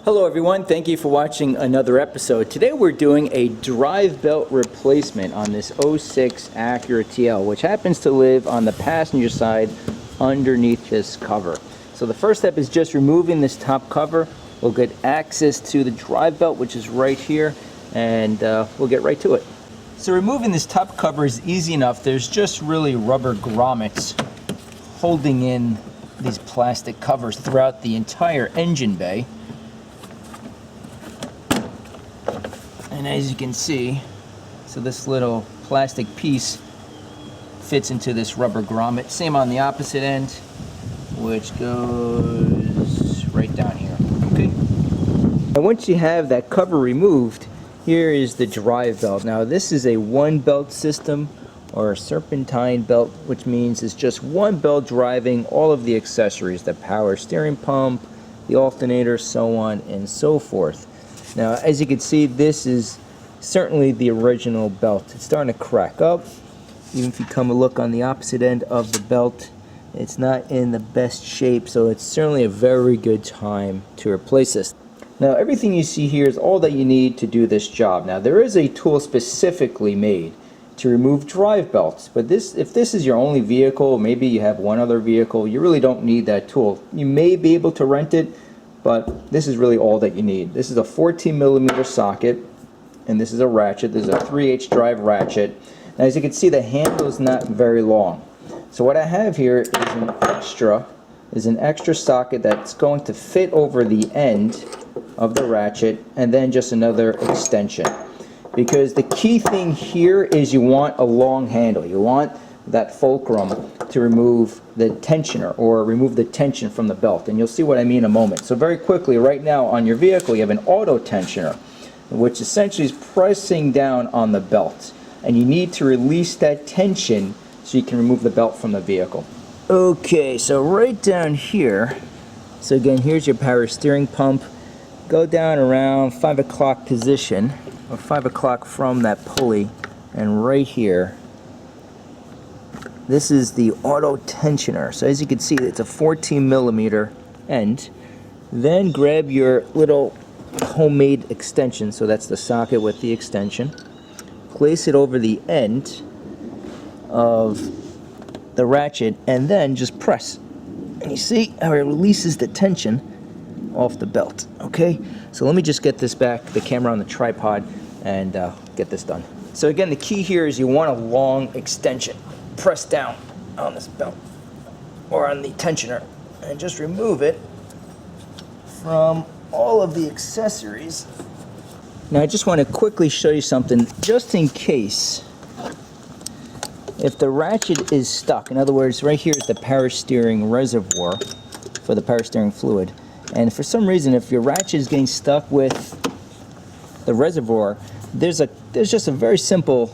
Hello everyone, thank you for watching another episode. Today we're doing a drive belt replacement on this 06 Acura TL, which happens to live on the passenger side underneath this cover. So the first step is just removing this top cover. We'll get access to the drive belt, which is right here, and we'll get right to it. So removing this top cover is easy enough. There's just really rubber grommets holding in these plastic covers throughout the entire engine bay. And as you can see, so this little plastic piece fits into this rubber grommet. Same on the opposite end, which goes right down here. Okay. And once you have that cover removed, here is the drive belt. Now this is a one belt system, or a serpentine belt, which means it's just one belt driving all of the accessories, the power steering pump, the alternator, so on and so forth. Now, as you can see, this is certainly the original belt. It's starting to crack up. Even if you come and look on the opposite end of the belt, it's not in the best shape, so it's certainly a very good time to replace this. Now, everything you see here is all that you need to do this job. Now, there is a tool specifically made to remove drive belts, but if this is your only vehicle, maybe you have one other vehicle, you really don't need that tool. You may be able to rent it, but this is really all that you need. This is a 14mm socket, and this is a ratchet. This is a 3/8 drive ratchet. Now, as you can see, the handle is not very long. So what I have here is an extra socket that's going to fit over the end of the ratchet, and then just another extension. Because the key thing here is you want a long handle. You want that fulcrum to remove the tensioner, or remove the tension from the belt, and you'll see what I mean in a moment. So very quickly, right now on your vehicle you have an auto tensioner, which essentially is pressing down on the belt, and you need to release that tension so you can remove the belt from the vehicle. Okay, so right down here, so again, here's your power steering pump. Go down around 5 o'clock position, or 5 o'clock from that pulley, and right here, this is the auto tensioner. So as you can see, it's a 14mm end. Then grab your little homemade extension, so that's the socket with the extension. Place it over the end of the ratchet, and then just press. And you see how it releases the tension off the belt. Okay, so let me just get this back, the camera on the tripod, and get this done. So again, the key here is you want a long extension. Press down on this belt, or on the tensioner, and just remove it from all of the accessories. Now I just want to quickly show you something, just in case if the ratchet is stuck. In other words, right here is the power steering reservoir for the power steering fluid, and for some reason, if your ratchet is getting stuck with the reservoir, there's just a very simple,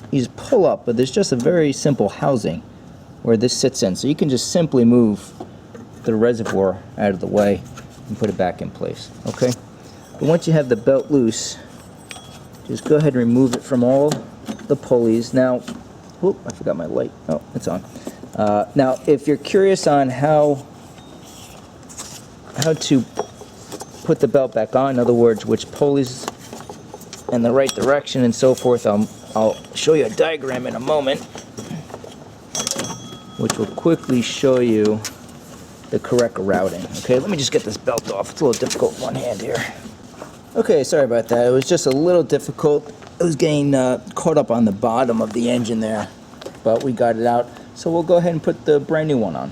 you just pull up, but there's just a very simple housing where this sits in. So you can just simply move the reservoir out of the way and put it back in place. Okay? But once you have the belt loose, just go ahead and remove it from all the pulleys. Now, whoop, I forgot my light. Oh, it's on. Now, if you're curious on how to put the belt back on, in other words, which pulleys in the right direction and so forth, I'll show you a diagram in a moment, which will quickly show you the correct routing. Okay, let me just get this belt off. It's a little difficult with one hand here. Okay, sorry about that. It was just a little difficult. It was getting caught up on the bottom of the engine there, but we got it out. So we'll go ahead and put the brand new one on.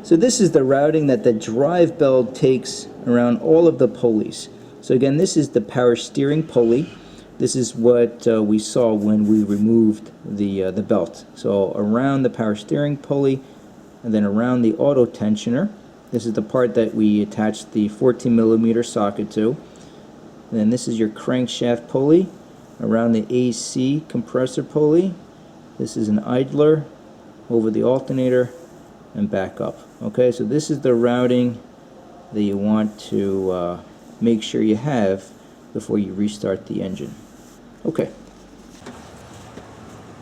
So this is the routing that the drive belt takes around all of the pulleys. So again, this is the power steering pulley. This is what we saw when we removed the belt. So around the power steering pulley, and then around the auto tensioner. This is the part that we attached the 14mm socket to. And then this is your crankshaft pulley. Around the AC compressor pulley. This is an idler over the alternator and back up. Okay, so this is the routing that you want to make sure you have before you restart the engine. Okay.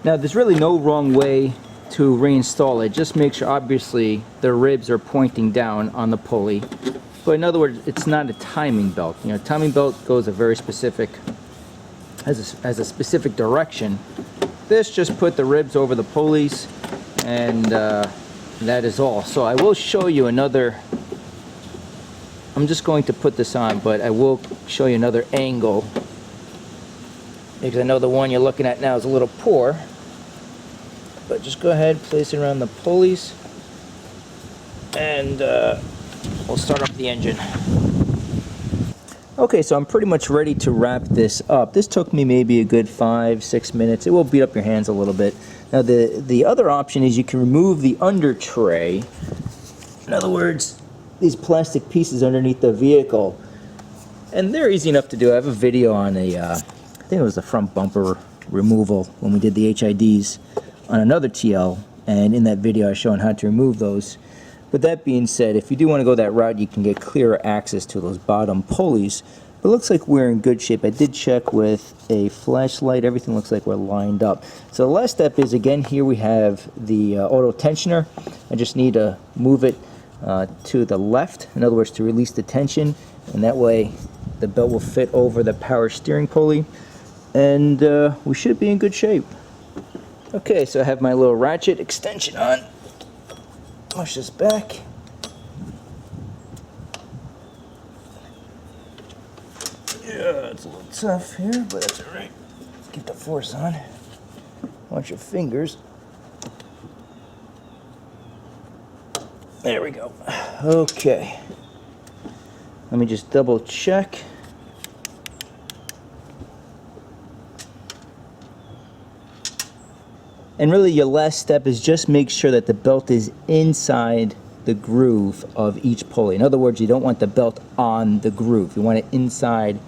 Now there's really no wrong way to reinstall it. Just make sure obviously the ribs are pointing down on the pulley, But in other words, it's not a timing belt. You know, timing belt goes a very specific, has a specific direction. This just put the ribs over the pulleys, and that is all. So I will show you another, I'm just going to put this on, but I will show you another angle, because I know the one you're looking at now is a little poor. But just go ahead, place it around the pulleys, and we'll start up the engine. Okay, so I'm pretty much ready to wrap this up. This took me maybe a good 5-6 minutes. It will beat up your hands a little bit. Now the other option is you can remove the under tray. In other words, these plastic pieces underneath the vehicle. And they're easy enough to do. I have a video on I think it was the front bumper removal when we did the HIDs on another TL, and in that video I showed how to remove those. But that being said, if you do want to go that route, you can get clearer access to those bottom pulleys. But it looks like we're in good shape. I did check with a flashlight. Everything looks like we're lined up. So the last step is, again, here we have the auto tensioner. I just need to move it to the left, in other words, to release the tension, and that way the belt will fit over the power steering pulley, and we should be in good shape. Okay, so I have my little ratchet extension on. Push this back. Yeah, it's a little tough here, but that's alright. Keep the force on. Watch your fingers. There we go. Okay. Let me just double check. And really your last step is just make sure that the belt is inside the groove of each pulley. In other words, you don't want the belt on the groove. You want it inside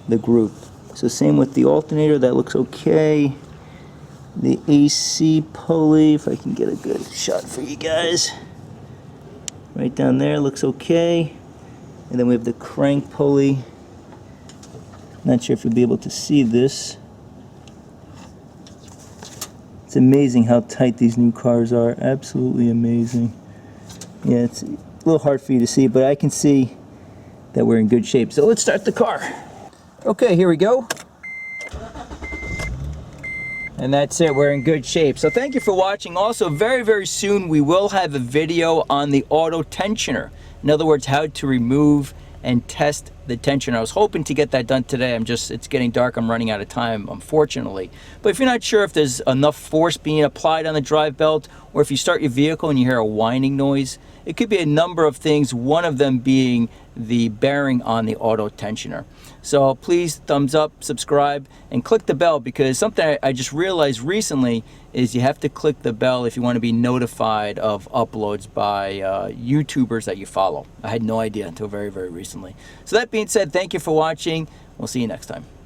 the groove. So same with the alternator, that looks okay. The AC pulley, if I can get a good shot for you guys. Right down there, looks okay. And then we have the crank pulley. Not sure if you'll be able to see this. It's amazing how tight these new cars are. Absolutely amazing. Yeah, it's a little hard for you to see, but I can see that we're in good shape. So let's start the car. Okay, here we go. And that's it, we're in good shape. So thank you for watching. Also, very, very soon we will have a video on the auto tensioner. In other words, how to remove and test the tensioner. I was hoping to get that done today. It's getting dark, I'm running out of time, unfortunately. But if you're not sure if there's enough force being applied on the drive belt, or if you start your vehicle and you hear a whining noise, it could be a number of things, one of them being the bearing on the auto tensioner. So please thumbs up, subscribe, and click the bell, because something I just realized recently is you have to click the bell if you want to be notified of uploads by YouTubers that you follow. I had no idea until very, very recently. So that being said, thank you for watching. We'll see you next time.